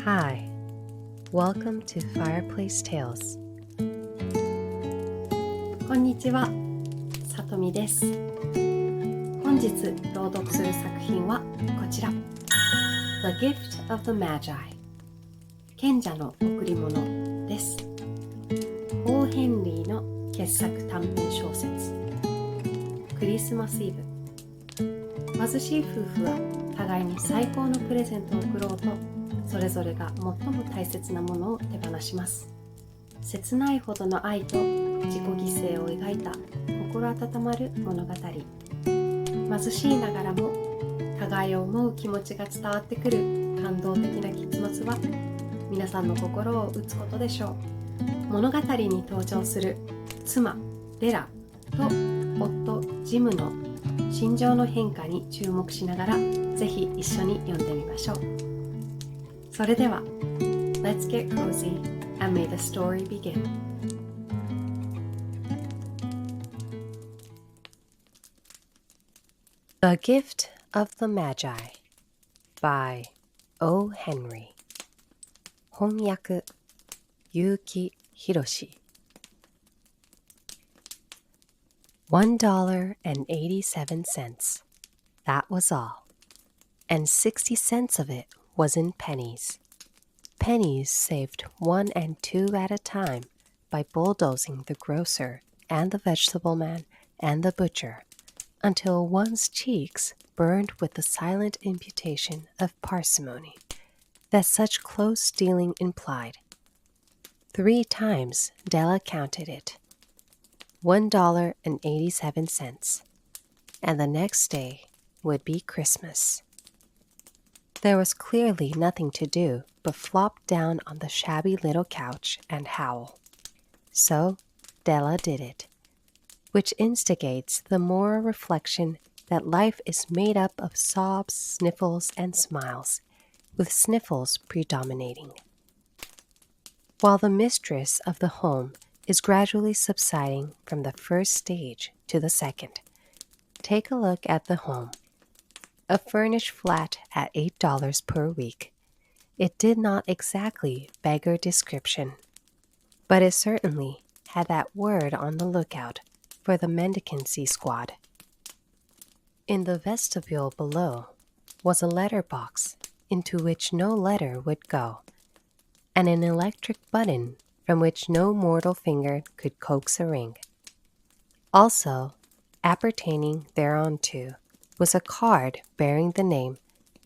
Hi, welcome to Fireplace Tales. こんにちは、さとみです。本日朗読する作品はこちら The Gift of the Magi 賢者の贈り物です。王ヘンリーの傑作短編小説クリスマスイブ。貧しい夫婦は互いに最高のプレゼントを贈ろうとそれぞれが最も大切なものを手放します。切ないほどの愛と自己犠牲を描いた心温まる物語。貧しいながらも互いを思う気持ちが伝わってくる感動的な結末は皆さんの心を打つことでしょう。物語に登場する妻デラと夫ジムの心情の変化に注目しながらぜひ一緒に読んでみましょう。それでは Let's get cozy and may the story begin. The Gift of the Magi by O. Henry 翻訳結城宏$1.87. That was all. And 60 cents of it was in pennies. Pennies saved 1 and 2 at a time by bulldozing the grocer and the vegetable man and the butcher until one's cheeks burned with the silent imputation of parsimony that such close dealing implied. 3 times Della counted it. $1.87. And the next day would be Christmas. There was clearly nothing to do but flop down on the shabby little couch and howl. So Della did it, which instigates the moral reflection that life is made up of sobs, sniffles, and smiles, with sniffles predominating. While the mistress of the home is gradually subsiding from the first stage to the second, take a look at the home. A furnished flat at $8 per week. It did not exactly beggar description, but it certainly had that word on the lookout for the mendicancy squad. In the vestibule below was a letter box into which no letter would go, and an electric button from which no mortal finger could coax a ring. Also, appertaining thereunto was a card bearing the name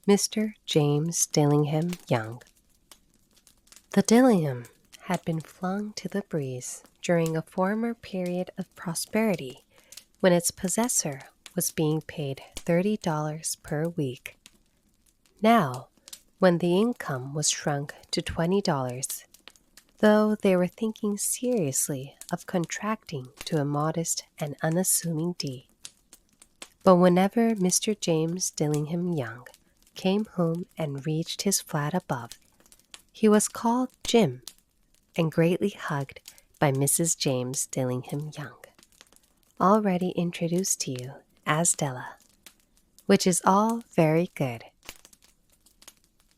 Mr. James Dillingham Young. The Dillingham had been flung to the breeze during a former period of prosperity when its possessor was being paid $30 per week. Now, when the income was shrunk to $20, though they were thinking seriously of contracting to a modest and unassuming D. But whenever Mr. James Dillingham Young came home and reached his flat above, he was called Jim and greatly hugged by Mrs. James Dillingham Young, already introduced to you as Della, which is all very good.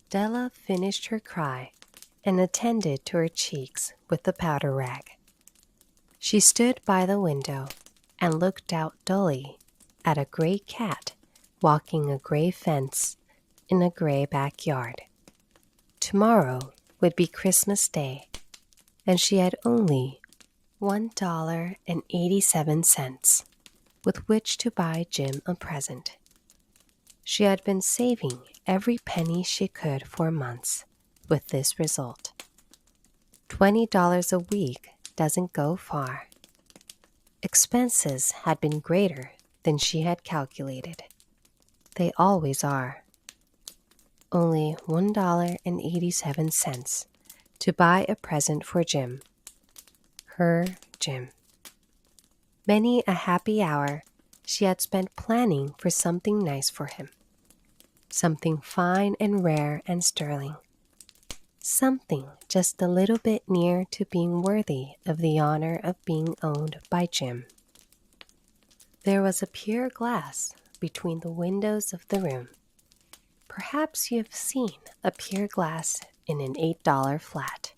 Della finished her cry and attended to her cheeks with the powder rag. She stood by the window and looked out dully at a gray cat walking a gray fence in a gray backyard. Tomorrow would be Christmas Day, and she had only $1.87 with which to buy Jim a present. She had been saving every penny she could for months, with this result. $20 a week doesn't go far. Expenses had been greater than she had calculated. They always are. Only $1.87 to buy a present for Jim. Her Jim. Many a happy hour she had spent planning for something nice for him. Something fine and rare and sterling. Something just a little bit near to being worthy of the honor of being owned by Jim. There was a pure glass between the windows of the room. Perhaps you have seen a pure glass in an $8 flat.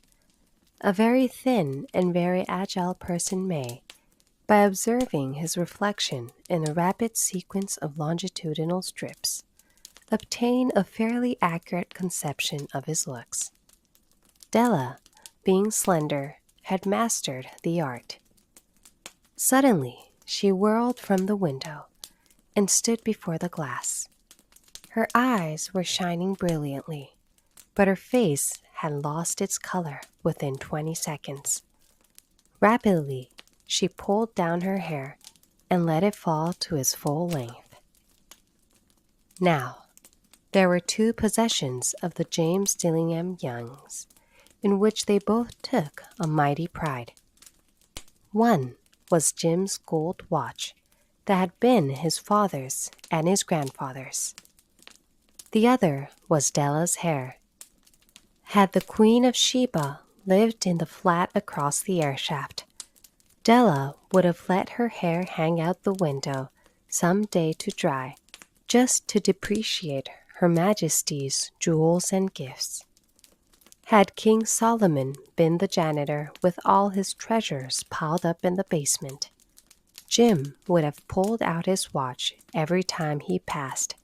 A very thin and very agile person may, by observing his reflection in a rapid sequence of longitudinal strips, obtain a fairly accurate conception of his looks. Della, being slender, had mastered the art. Suddenly, she whirled from the window and stood before the glass. Her eyes were shining brilliantly, but her face had lost its color within 20 seconds. Rapidly, she pulled down her hair and let it fall to its full length. Now, there were two possessions of the James Dillingham Youngs, in which they both took a mighty pride. One was Jim's gold watch that had been his father's and his grandfather's. The other was Della's hair. Had the Queen of Sheba lived in the flat across the air shaft, Della would have let her hair hang out the window some day to dry, just to depreciate Her Majesty's jewels and gifts. Had King Solomon been the janitor with all his treasures piled up in the basement, Jim would have pulled out his watch every time he passed,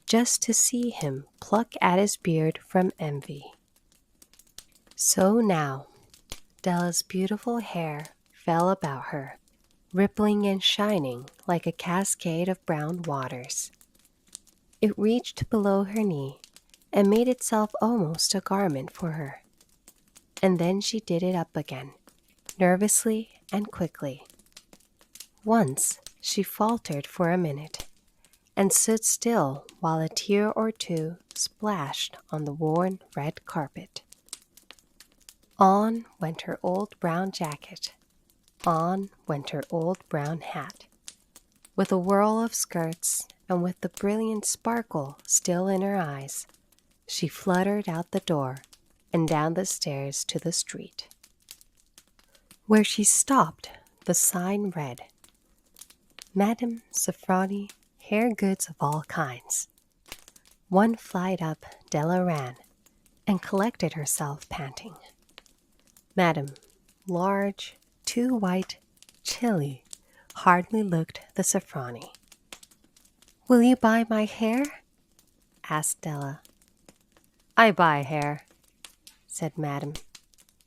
just to see him pluck at his beard from envy. So now, Della's beautiful hair fell about her, rippling and shining like a cascade of brown waters. It reached below her knee and made itself almost a garment for her. And then she did it up again, nervously and quickly. Once she faltered for a minute and stood still while a tear or two splashed on the worn red carpet. On went her old brown jacket. On went her old brown hat. With a whirl of skirts and with the brilliant sparkle still in her eyes, she fluttered out the door and down the stairs to the street. Where she stopped, the sign read, Madame Sofronie, hair goods of all kinds. One flight up, Della ran and collected herself, panting. Madame, large, too white, chilly, hardly looked the Sofronie. Will you buy my hair? Asked Della. I buy hair, said Madame.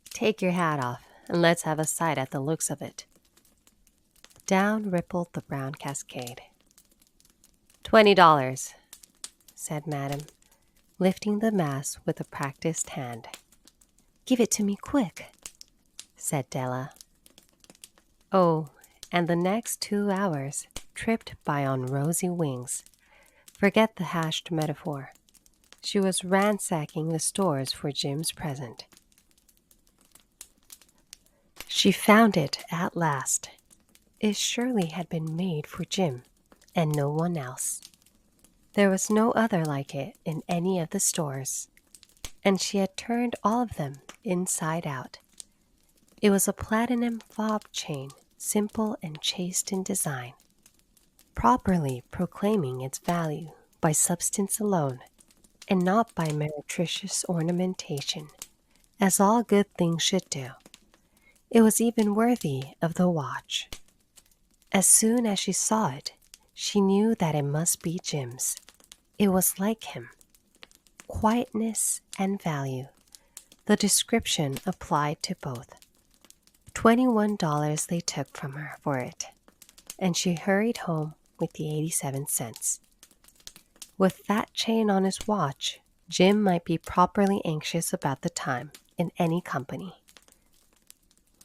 Take your hat off and let's have a sight at the looks of it. Down rippled the brown cascade. $20, said Madame, lifting the mass with a practiced hand. Give it to me quick, said Della. Oh, and the next 2 hours tripped by on rosy wings. Forget the hashed metaphor. She was ransacking the stores for Jim's present. She found it at last. It surely had been made for Jim, and no one else. There was no other like it in any of the stores, and she had turned all of them inside out. It was a platinum fob chain, simple and chaste in design, properly proclaiming its value by substance alone, and not by meretricious ornamentation, as all good things should do. It was even worthy of the watch. As soon as she saw it, she knew that it must be Jim's. It was like him. Quietness and value. The description applied to both. $21 they took from her for it, and she hurried home with the 87 cents. With that chain on his watch, Jim might be properly anxious about the time in any company.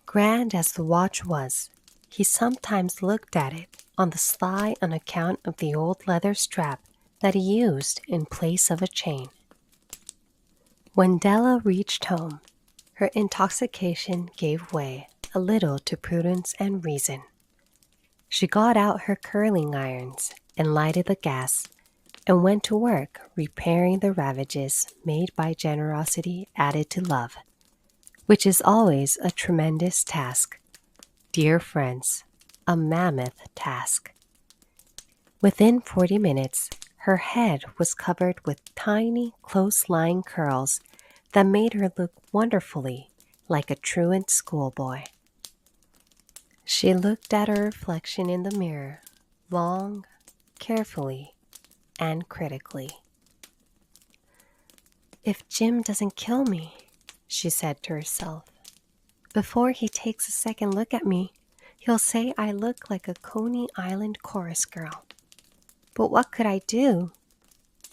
Grand as the watch was, he sometimes looked at it on the sly on account of the old leather strap that he used in place of a chain. When Della reached home, her intoxication gave way a little to prudence and reason. She got out her curling irons and lighted the gas and went to work repairing the ravages made by generosity added to love, which is always a tremendous task. Dear friends, a mammoth task. Within 40 minutes, her head was covered with tiny, close-lying curls that made her look wonderfully like a truant schoolboy. She looked at her reflection in the mirror long, carefully, and critically. "If Jim doesn't kill me," she said to herself, "before he takes a second look at me, he'll say I look like a Coney Island chorus girl. But what could I do?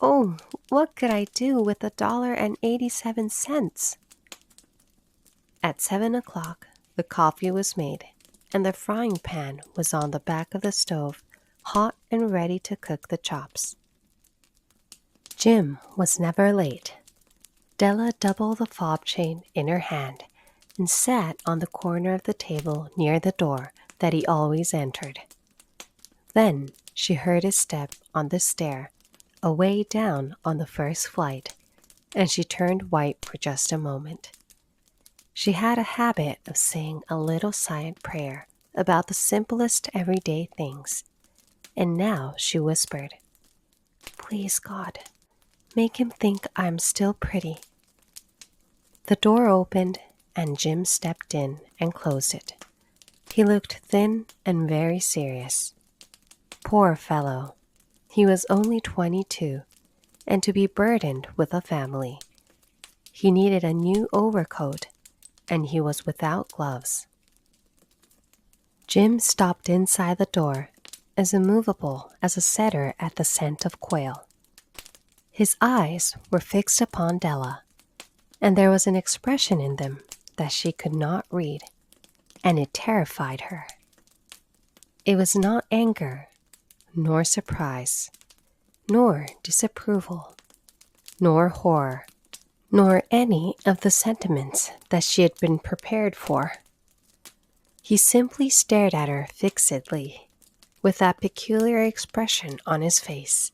Oh, what could I do with $1.87? At 7 o'clock, the coffee was made, and the frying pan was on the back of the stove, hot and ready to cook the chops. Jim was never late. Della doubled the fob chain in her hand and sat on the corner of the table near the door that he always entered. Then she heard his step on the stair, away down on the first flight, and she turned white for just a moment. She had a habit of saying a little silent prayer about the simplest everyday things, and now she whispered, "Please, God, make him think I'm still pretty." The door opened, and Jim stepped in and closed it. He looked thin and very serious. Poor fellow, he was only 22, and to be burdened with a family. He needed a new overcoat, and he was without gloves. Jim stopped inside the door, as immovable as a setter at the scent of quail. His eyes were fixed upon Della, and there was an expression in them that she could not read, and it terrified her. It was not anger, nor surprise, nor disapproval, nor horror, nor any of the sentiments that she had been prepared for. He simply stared at her fixedly, with that peculiar expression on his face.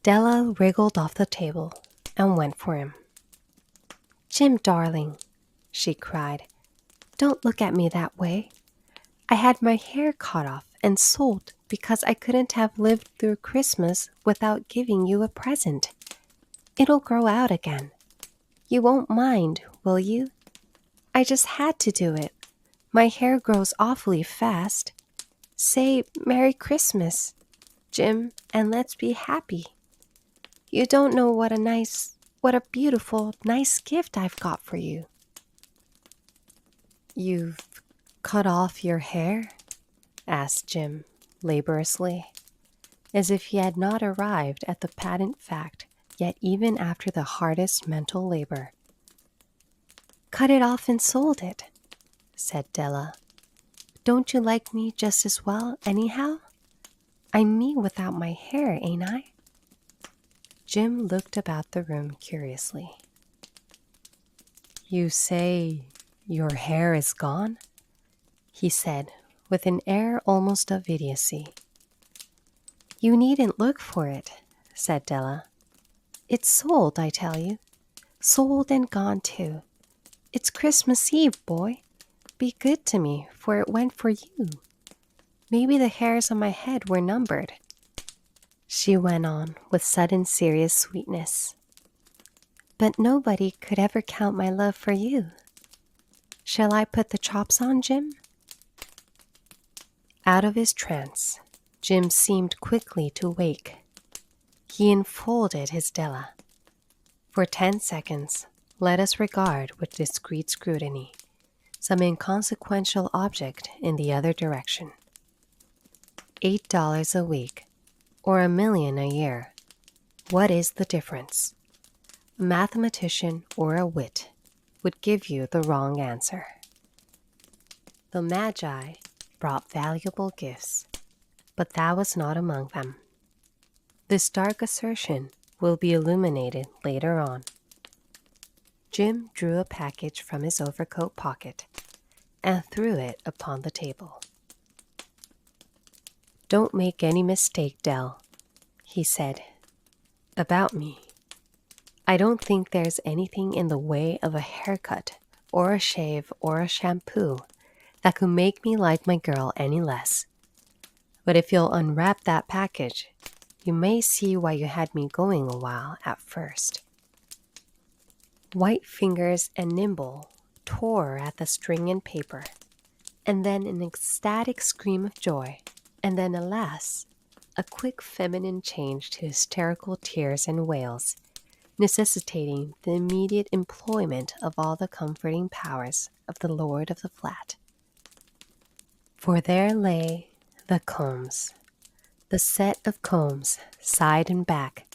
Della wriggled off the table and went for him. "Jim, darling," she cried, "don't look at me that way. I had my hair cut off and sold because I couldn't have lived through Christmas without giving you a present. It'll grow out again. You won't mind, will you? I just had to do it. My hair grows awfully fast. Say Merry Christmas, Jim, and let's be happy. You don't know what a beautiful, nice gift I've got for you." "You've cut off your hair?" asked Jim laboriously, as if he had not arrived at the patent fact yet even after the hardest mental labor. "Cut it off and sold it," said Della. "Don't you like me just as well, anyhow? I'm me without my hair, ain't I?" Jim looked about the room curiously. "You say your hair is gone?" he said, with an air almost of idiocy. "You needn't look for it," said Della. "It's sold, I tell you. Sold and gone too. It's Christmas Eve, boy. Be good to me, for it went for you. Maybe the hairs on my head were numbered," she went on with sudden serious sweetness. "But nobody could ever count my love for you. Shall I put the chops on, Jim?" Out of his trance, Jim seemed quickly to wake. He enfolded his Della. For 10 seconds, let us regard with discreet scrutiny some inconsequential object in the other direction. $8 a week, or $1 million a year. What is the difference? A mathematician or a wit would give you the wrong answer. The Magi brought valuable gifts, but that was not among them. This dark assertion will be illuminated later on. Jim drew a package from his overcoat pocket and threw it upon the table. "Don't make any mistake, Dell," he said, "about me. I don't think there's anything in the way of a haircut or a shave or a shampoo that could make me like my girl any less. But if you'll unwrap that package, you may see why you had me going a while at first." White fingers and nimble tore at the string and paper, and then an ecstatic scream of joy, and then, alas, a quick feminine change to hysterical tears and wails, necessitating the immediate employment of all the comforting powers of the lord of the flat. For there lay the combs, the set of combs, side and back,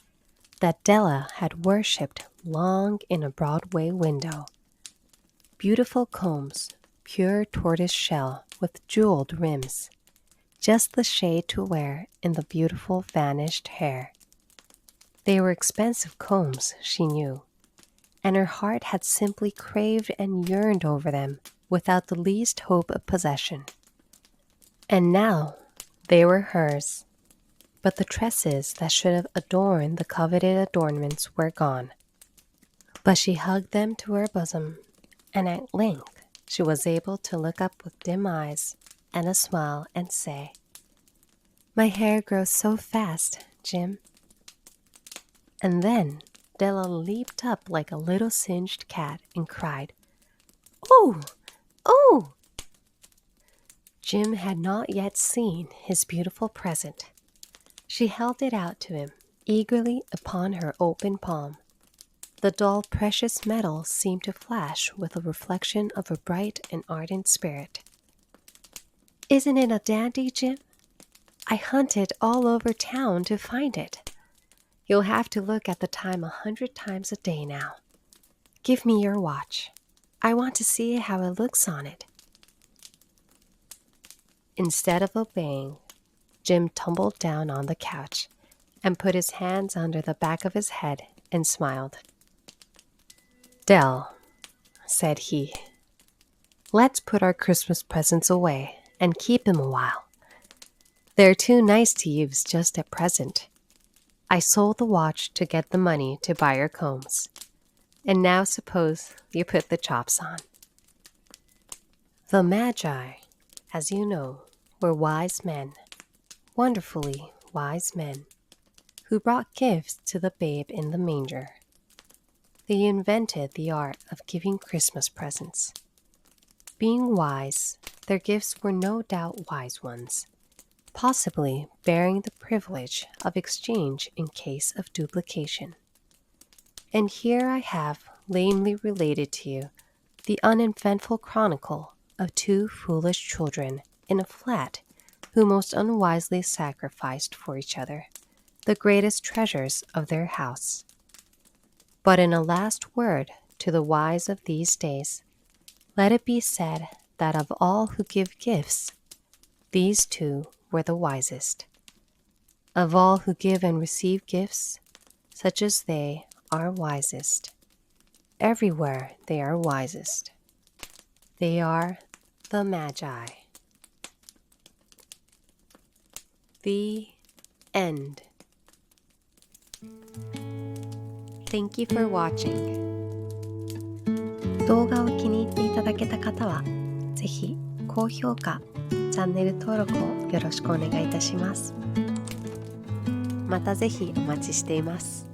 that Della had worshipped long in a Broadway window. Beautiful combs, pure tortoise shell with jeweled rims, just the shade to wear in the beautiful vanished hair. They were expensive combs, she knew, and her heart had simply craved and yearned over them without the least hope of possession. And now they were hers, but the tresses that should have adorned the coveted adornments were gone. But she hugged them to her bosom, and at length she was able to look up with dim eyes and a smile and say, "My hair grows so fast, Jim." And then Della leaped up like a little singed cat and cried, "Oh! Oh!" Jim had not yet seen his beautiful present. She held it out to him eagerly upon her open palm. The dull precious metal seemed to flash with a reflection of a bright and ardent spirit. "Isn't it a dandy, Jim? I hunted all over town to find it. You'll have to look at the time 100 times a day now. Give me your watch. I want to see how it looks on it." Instead of obeying, Jim tumbled down on the couch and put his hands under the back of his head and smiled. "Dell," said he, "let's put our Christmas presents away and keep them a while. They're too nice to use just at present. I sold the watch to get the money to buy your combs. And now suppose you put the chops on." The Magi, as you know, were wise men, wonderfully wise men, who brought gifts to the babe in the manger. They invented the art of giving Christmas presents. Being wise, their gifts were no doubt wise ones, possibly bearing the privilege of exchange in case of duplication. And here I have lamely related to you the uneventful chronicle of two foolish children in a flat who most unwisely sacrificed for each other the greatest treasures of their house. But in a last word to the wise of these days, let it be said that of all who give gifts, these two were the wisest. Of all who give and receive gifts, such as they are wisest. Everywhere they are wisest. They are the Magi. The end. Thank you for watching. 動画を気に入っていただけた方は、ぜひ高評価、チャンネル登録をよろしくお願いいたします。またぜひお待ちしています。